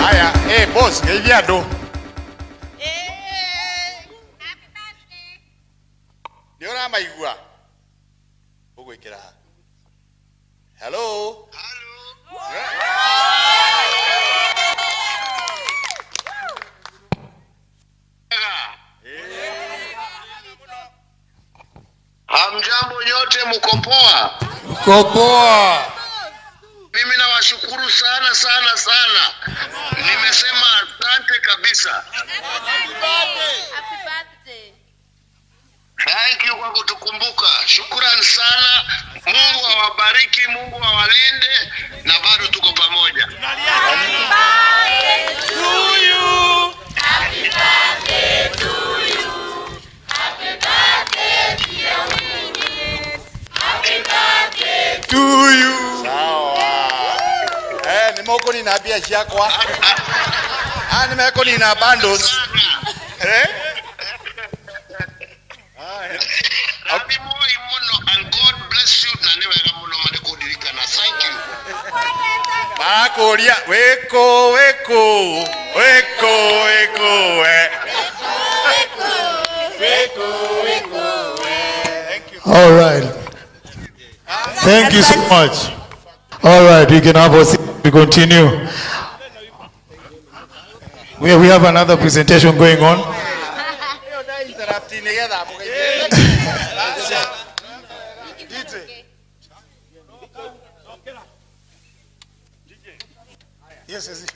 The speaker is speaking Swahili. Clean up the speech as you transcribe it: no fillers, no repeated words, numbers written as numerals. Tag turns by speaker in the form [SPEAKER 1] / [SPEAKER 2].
[SPEAKER 1] Haya, boss, ngevia do. Niona maigua. Ugo ikira. Hello.
[SPEAKER 2] Hamjambo nyote, mko poa?
[SPEAKER 1] Poa.
[SPEAKER 2] Mimi nawashukuru sana sana sana. Nimesema asante kabisa.
[SPEAKER 3] Happy birthday.
[SPEAKER 2] Thank you kwa kutukumbuka. Shukrani sana. Mungu awabariki, Mungu awalinde na bado tuko pamoja.
[SPEAKER 3] Happy birthday to you. Happy birthday to you. Happy birthday dear Winnie. Happy birthday
[SPEAKER 1] To you. Sawa. Nimeko nina biashara kwa. Nimeko nina bundles.
[SPEAKER 2] Happy and God bless you. Na never gamuno manekodirika na thank you.
[SPEAKER 1] Bakoria weko. Thank you.
[SPEAKER 4] All right. Thank you so much. All right, we can have a seat. We continue. We have another presentation going on.
[SPEAKER 1] Yes.